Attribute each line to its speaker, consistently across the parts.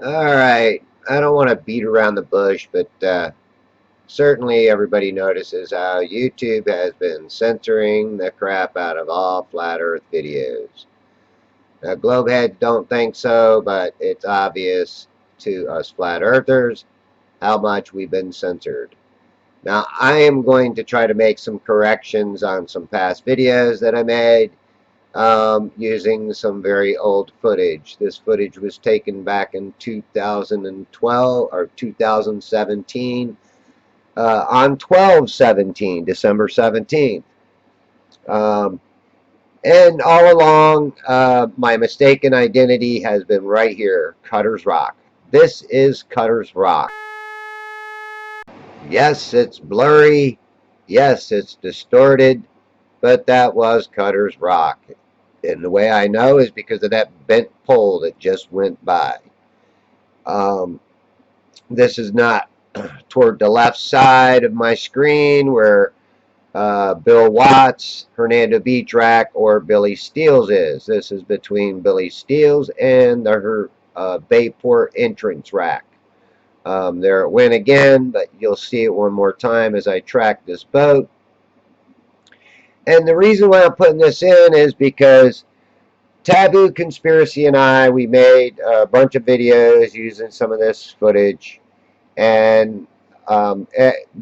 Speaker 1: All right. I don't want to beat around the bush, but certainly everybody notices how YouTube has been censoring the crap out of all flat earth videos. Now, globeheads don't think so, but it's obvious to us flat earthers how much we've been censored. Now, I am going to try to make some corrections on some past videos that I made using some very old footage. This footage was taken back in 2012 or 2017 on 12/17, December 17th. Um, and all along, my mistaken identity has been right here, Cutter's Rock. This is Cutter's Rock. Yes, it's blurry. Yes, it's distorted, but that was Cutter's Rock. And the way I know is because of that bent pole that just went by. Um, this is not toward the left side of my screen where Bill Watts, Hernando Beach Rack, or Billy Steele's is. This is between Billy Steele's and the Bayport entrance rack. There it went again, but you'll see it one more time as I track this boat. And the reason why I'm putting this in is because Taboo Conspiracy and we made a bunch of videos using some of this footage. And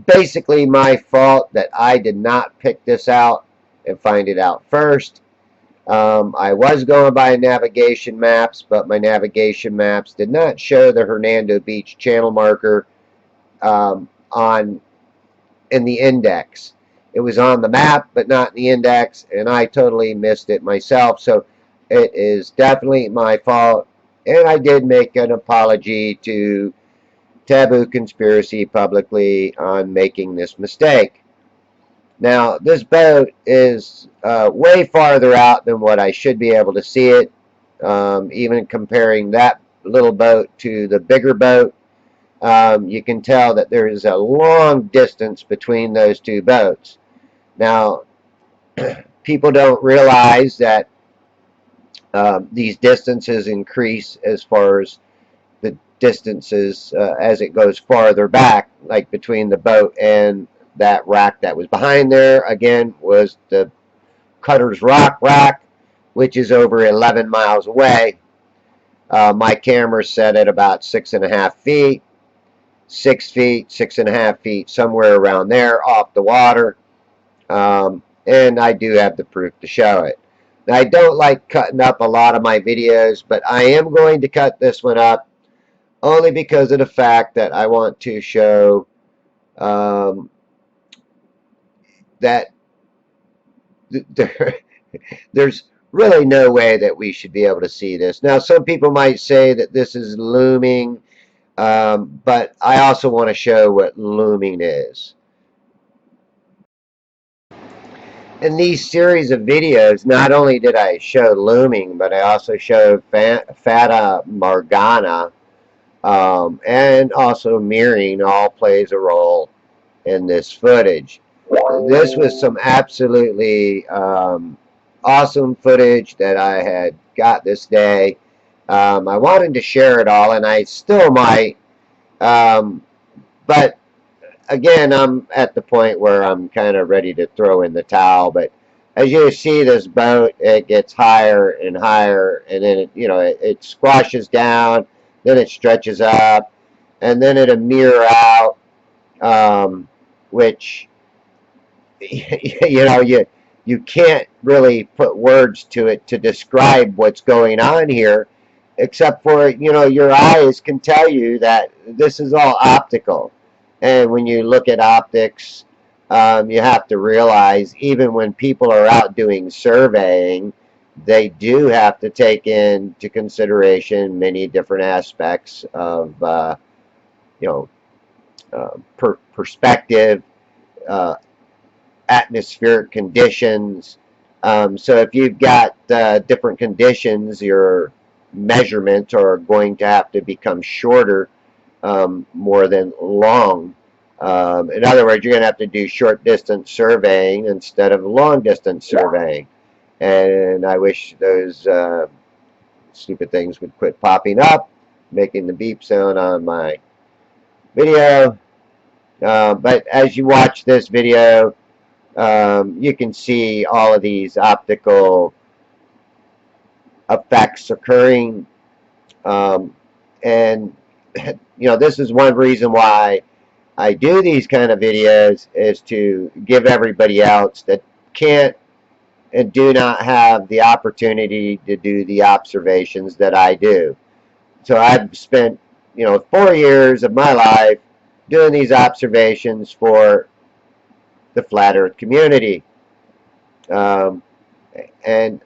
Speaker 1: basically my fault that I did not pick this out and find it out first. I was going by navigation maps, but my navigation maps did not show the Hernando Beach channel marker on in the index. It was on the map, but not in the index, and I totally missed it myself. So it is definitely my fault, and I did make an apology to Taboo Conspiracy publicly on making this mistake. Now, this boat is way farther out than what I should be able to see it. Even comparing that little boat to the bigger boat, you can tell that there is a long distance between those two boats. Now, people don't realize that these distances increase as far as the distances as it goes farther back, like between the boat and that rack that was behind there. Again, was the Cutter's Rock rack, which is over 11 miles away. My camera set at about 6.5 feet, 6 feet, 6.5 feet, somewhere around there off the water. And I do have the proof to show it. Now, I don't like cutting up a lot of my videos, but I am going to cut this one up only because of the fact that I want to show that there's really no way that we should be able to see this. Now, some people might say that this is looming, but I also want to show what looming is. In these series of videos, not only did I show looming, but I also showed Fata Morgana, and also mirroring all plays a role in this footage. This was some absolutely awesome footage that I had got this day. I wanted to share it all, and I still might, but again, I'm at the point where I'm kind of ready to throw in the towel. But as you see this boat, it gets higher and higher, and then it squashes down, then it stretches up, and then it'll mirror out, which you can't really put words to it to describe what's going on here, except for your eyes can tell you that this is all optical. And when you look at optics, you have to realize even when people are out doing surveying, they do have to take into consideration many different aspects of you know perspective, uh, atmospheric conditions. So if you've got different conditions, your measurements are going to have to become shorter more than long. In other words, you're going to have to do short distance surveying instead of long distance surveying. And I wish those stupid things would quit popping up. making the beep sound on my video. But as you watch this video, you can see all of these optical effects occurring. And, this is one reason why I do these kind of videos, is to give everybody else that can't and do not have the opportunity to do the observations that I do. So I've spent, 4 years of my life doing these observations for the flat Earth community. Um, and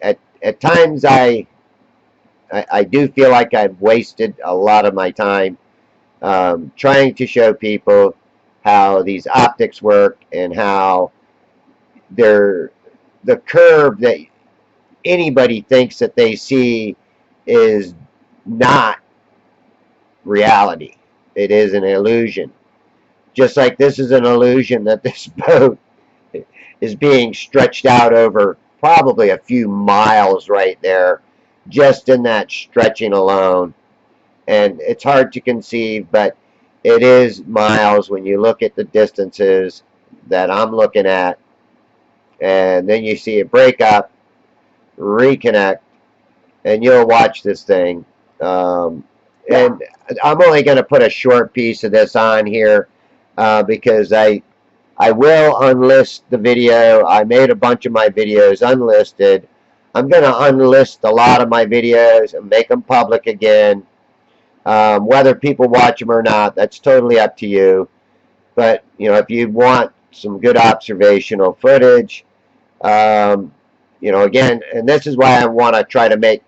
Speaker 1: at times I do feel like I've wasted a lot of my time trying to show people how these optics work and how they're the curve that anybody thinks that they see is not reality. It is an illusion. Just like this is an illusion that this boat is being stretched out over probably a few miles right there, just in that stretching alone. And it's hard to conceive, but it is miles when you look at the distances that I'm looking at. And then you see it break up, reconnect, and you'll watch this thing. And I'm only going to put a short piece of this on here because I will unlist the video. I made a bunch of my videos unlisted. I'm going to unlist a lot of my videos and make them public again. Whether people watch them or not, that's totally up to you. But, if you want some good observational footage, again, and this is why I want to try to make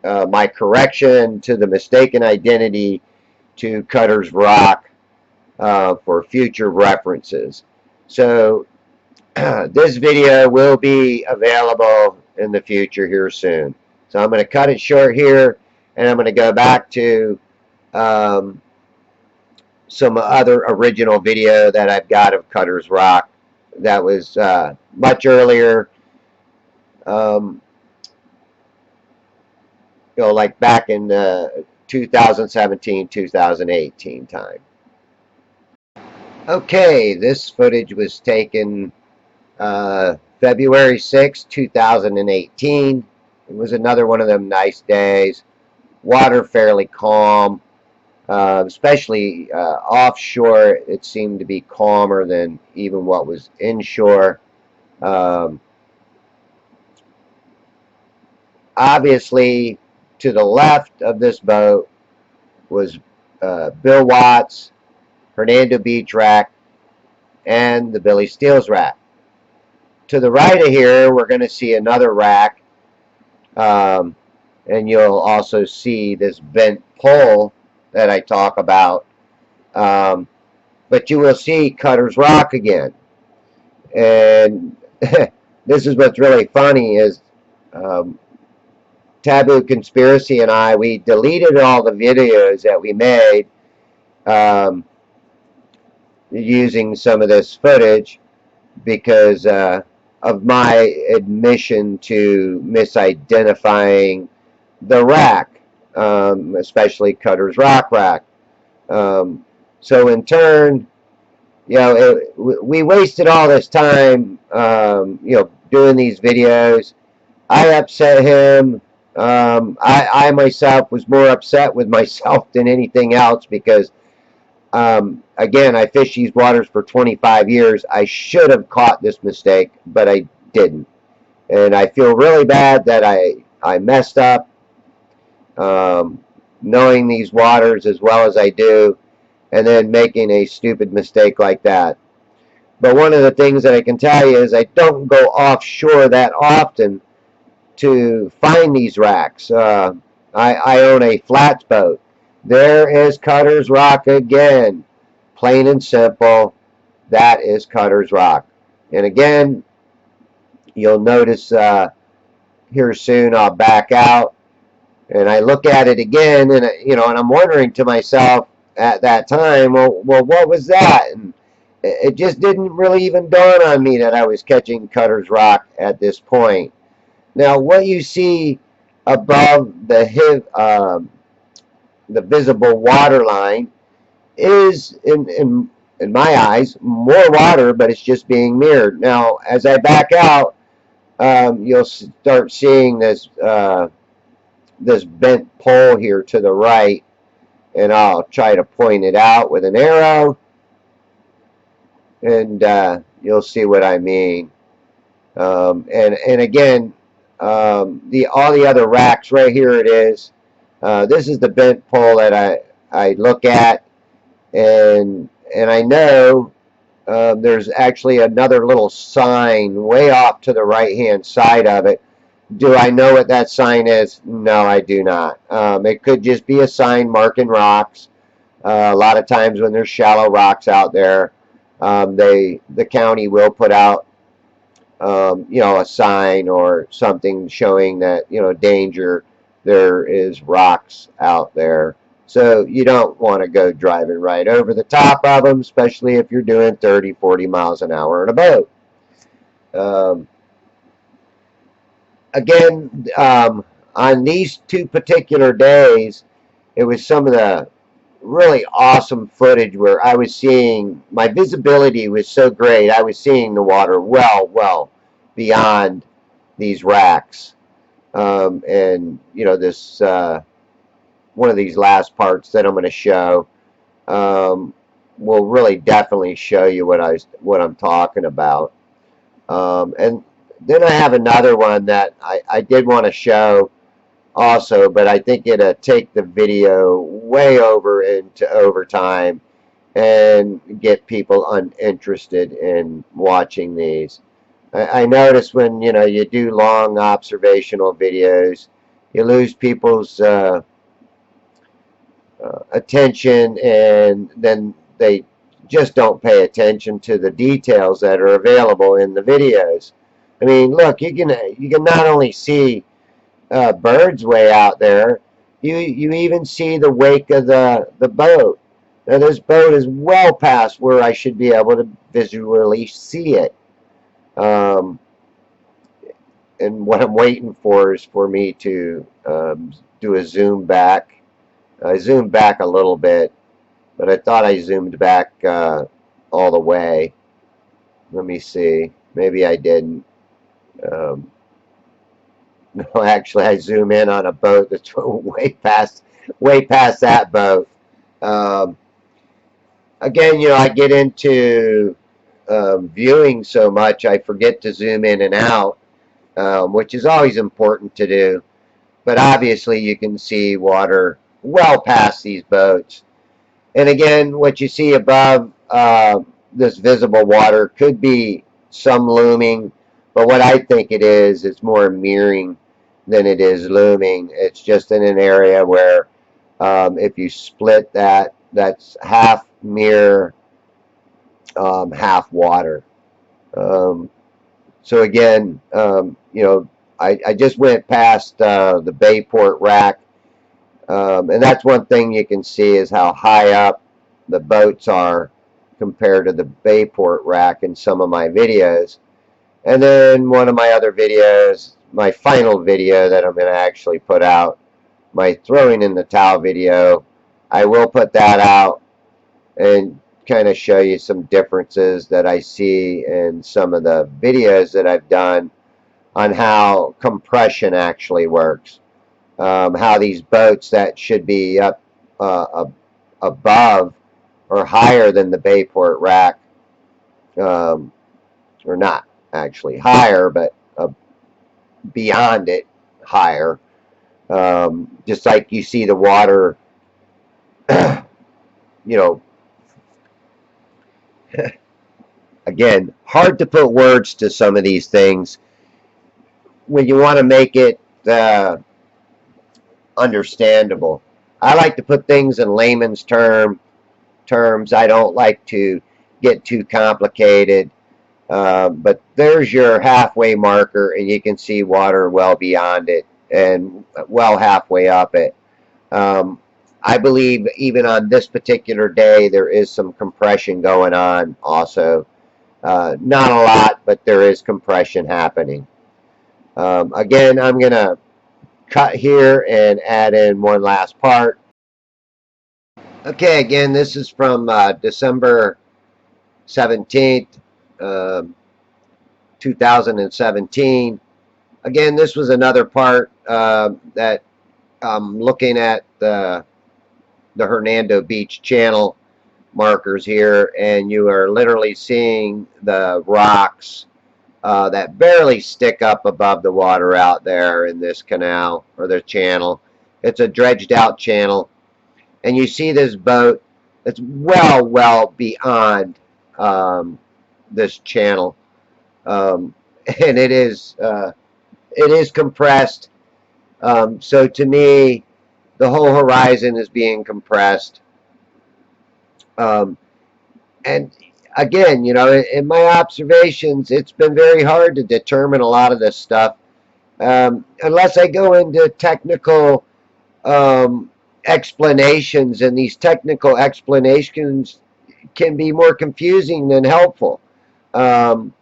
Speaker 1: my correction to the mistaken identity to Cutter's Rock for future references. So this video will be available in the future here soon. So I'm going to cut it short here, and I'm going to go back to some other original video that I've got of Cutter's Rock that was much earlier, like back in 2017, 2018 time. Okay, this footage was taken February 6, 2018. It was another one of them nice days. Water fairly calm, especially offshore. It seemed to be calmer than even what was inshore. Obviously, to the left of this boat was Bill Watts, Hernando Beach Rack, and the Billy Steels Rack. To the right of here, we're going to see another rack, and you'll also see this bent pole that I talk about. But you will see Cutter's Rock again. And this is what's really funny is Taboo Conspiracy and I, we deleted all the videos that we made using some of this footage because of my admission to misidentifying the rack, especially Cutter's Rock rack. So in turn, we wasted all this time, doing these videos. I upset him. I myself was more upset with myself than anything else because, again, I fished these waters for 25 years. I should have caught this mistake, but I didn't. And I feel really bad that I messed up, knowing these waters as well as I do, and then making a stupid mistake like that. But one of the things that I can tell you is I don't go offshore that often to find these racks. I own a flats boat. There is Cutter's Rock again. Plain and simple, that is Cutter's Rock. And again, you'll notice here soon I'll back out and I look at it again, and and I'm wondering to myself at that time, well, what was that? And it just didn't really even dawn on me that I was catching Cutter's Rock at this point. Now, what you see above the the visible water line is, in my eyes, more water, but it's just being mirrored. Now, as I back out, you'll start seeing this bent pole here to the right, and I'll try to point it out with an arrow, and you'll see what I mean. And again, the all the other racks right here it is. This is the bent pole that I look at, and I know there's actually another little sign way off to the right hand side of it. Do I know what that sign is? No, I do not. It could just be a sign marking rocks. A lot of times when there's shallow rocks out there, the county will put out a sign or something showing that, danger, there is rocks out there. So you don't want to go driving right over the top of them, especially if you're doing 30, 40 miles an hour in a boat. Um, again, on these two particular days, it was some of the really awesome footage where I was seeing, my visibility was so great. I was seeing the water well beyond these racks. And this one of these last parts that I'm going to show um, will really definitely show you what I'm talking about. And then I have another one that I did want to show also, but I think it'll take the video way over into overtime and get people uninterested in watching these. I notice when you do long observational videos, you lose people's attention, and then they just don't pay attention to the details that are available in the videos. I mean, look, you can not only see birds way out there, you even see the wake of the boat. Now this boat is well past where I should be able to visually see it. Um, and what I'm waiting for is for me to do a zoom back. I zoomed back a little bit, but I thought I zoomed back all the way. Let me see. Maybe I didn't. Um, no, actually, I zoom in on a boat that's way past that boat. Um, again, I get into viewing so much, I forget to zoom in and out, which is always important to do. But obviously, you can see water well past these boats. And again, what you see above this visible water could be some looming, but what I think it is, it's more mirroring than it is looming. It's just in an area where if you split that, that's half mirror, half water. Um, so again, I just went past the Bayport rack. And that's one thing you can see is how high up the boats are compared to the Bayport rack in some of my videos. And then one of my other videos, my final video that I'm going to actually put out, my throwing in the towel video, I will put that out and kind of show you some differences that I see in some of the videos that I've done on how compression actually works. How these boats that should be up above or higher than the Bayport rack, um, or not actually higher, but beyond it higher. Just like you see the water, you know, again, hard to put words to some of these things when you want to make it understandable. I like to put things in layman's terms. I don't like to get too complicated. But there's your halfway marker, and you can see water well beyond it and well halfway up it. Um, I believe even on this particular day, there is some compression going on also. Not a lot, but there is compression happening. Again, I'm going to cut here and add in one last part. Okay, again, this is from December 17th, um 2017. Again, this was another part that I'm looking at the Hernando Beach channel markers here, and you are literally seeing the rocks that barely stick up above the water out there in this canal or the channel. It's a dredged out channel, and you see this boat that's well beyond um, this channel, um, and it is compressed. So to me, the whole horizon is being compressed. Um, and again, in my observations, it's been very hard to determine a lot of this stuff, unless I go into technical um, explanations, and these technical explanations can be more confusing than helpful. Um,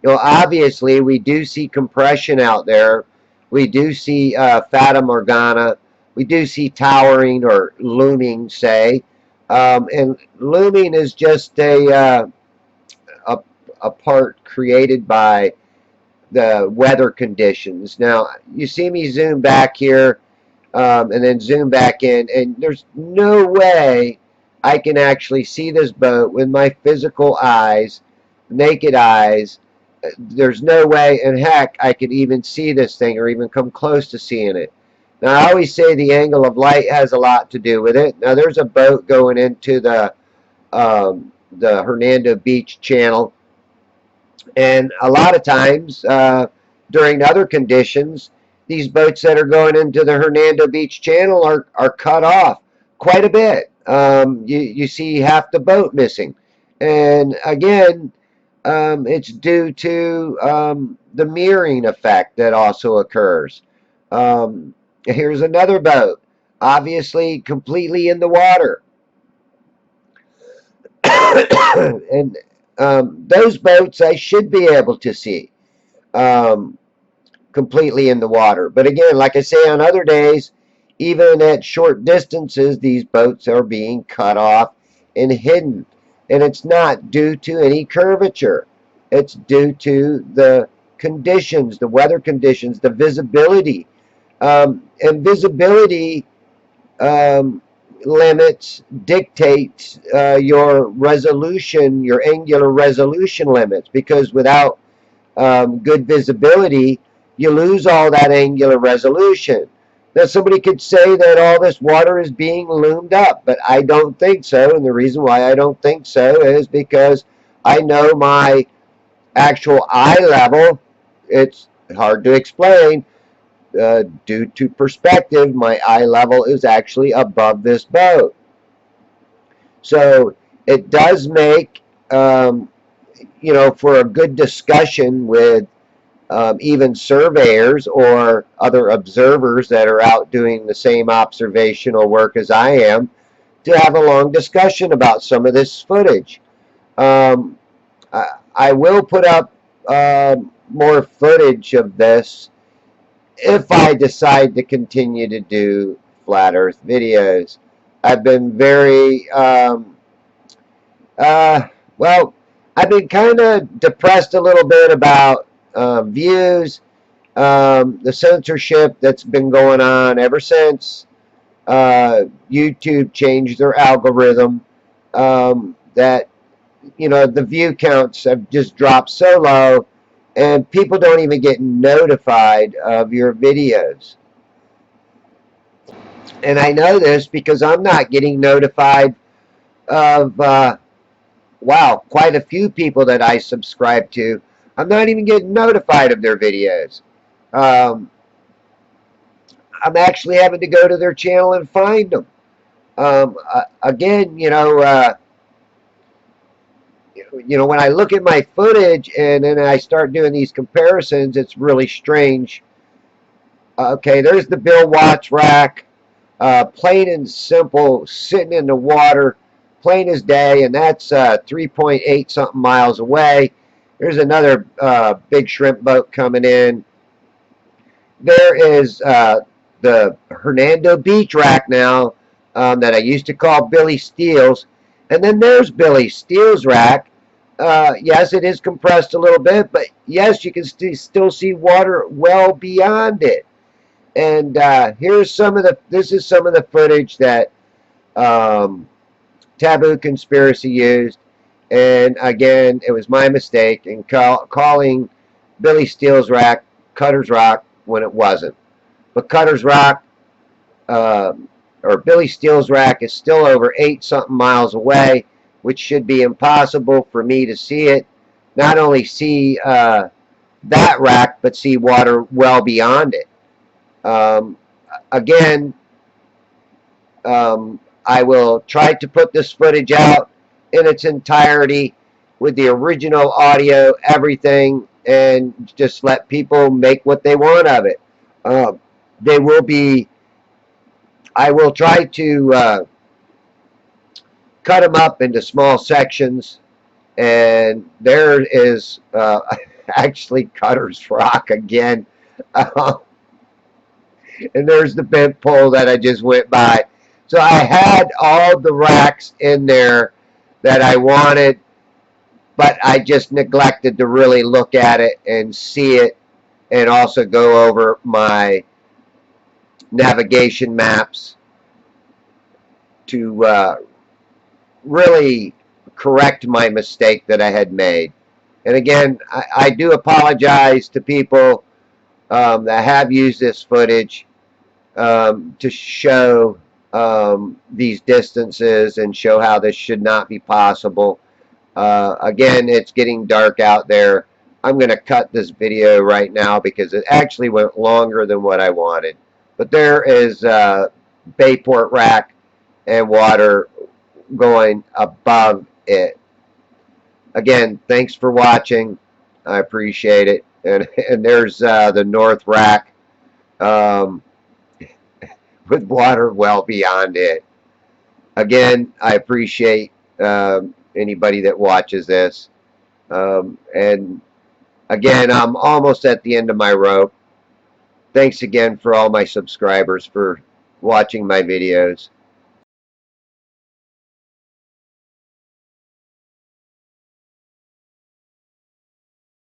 Speaker 1: Obviously, we do see compression out there. We do see fata morgana. We do see towering or looming, say. And looming is just a, a part created by the weather conditions. Now, you see me zoom back here, and then zoom back in, and there's no way I can actually see this boat with my physical eyes, naked eyes. There's no way in heck I could even see this thing or even come close to seeing it. Now, I always say the angle of light has a lot to do with it. Now, there's a boat going into the Hernando Beach channel, and a lot of times, during other conditions, these boats that are going into the Hernando Beach Channel are cut off quite a bit. You see half the boat missing. And again, it's due to the mirroring effect that also occurs. Here's another boat, obviously completely in the water. And those boats I should be able to see. Um, Completely in the water. But again, like I say, on other days, even at short distances, these boats are being cut off and hidden. And it's not due to any curvature. It's due to the conditions, the weather conditions, the visibility. And visibility um, limits dictate your resolution, your angular resolution limits, because without good visibility, you lose all that angular resolution. Now, somebody could say that all this water is being loomed up, but I don't think so. And the reason why I don't think so is because I know my actual eye level. It's hard to explain. Due to perspective, my eye level is actually above this boat. So it does make, for a good discussion with even surveyors or other observers that are out doing the same observational work as I am, to have a long discussion about some of this footage. Um, I will put up more footage of this if I decide to continue to do flat Earth videos. I've been very, uh, well, I've been kind of depressed a little bit about views, the censorship that's been going on ever since YouTube changed their algorithm. That the view counts have just dropped so low, and people don't even get notified of your videos. And I know this because I'm not getting notified of wow, quite a few people that I subscribe to. I'm not even getting notified of their videos. Um, I'm actually having to go to their channel and find them. Again, when I look at my footage and then I start doing these comparisons, it's really strange. Okay, there's the Bill Watts rack, plain and simple, sitting in the water, plain as day, and that's 3.8 something miles away. There's another big shrimp boat coming in. There is the Hernando Beach rack now that I used to call Billy Steele's. And then there's Billy Steele's rack. Yes, it is compressed a little bit, but yes, you can still see water well beyond it. And this is some of the footage that um, Taboo Conspiracy used. And again, it was my mistake in calling Billy Steele's rack Cutter's Rock when it wasn't. But Cutter's Rock, uh, or Billy Steele's rack, is still over 8-something miles away, which should be impossible for me to see it. Not only see that rack, but see water well beyond it. Um, again, I will try to put this footage out in its entirety with the original audio, everything, and just let people make what they want of it. They will be, I will try to cut them up into small sections, and there is actually Cutter's Rock again. And there's the bent pole that I just went by. So I had all the racks in there that I wanted, but I just neglected to really look at it and see it, and also go over my navigation maps to really correct my mistake that I had made. And again, I do apologize to people that have used this footage to show these distances and show how this should not be possible. Again, it's getting dark out there. I'm going to cut this video right now because it actually went longer than what I wanted. But there is Bayport Rack and water going above it. Again, thanks for watching. I appreciate it. And there's the North Rack um, with water well beyond it. Again, I appreciate anybody that watches this. And again, I'm almost at the end of my rope. Thanks again for all my subscribers for watching my videos.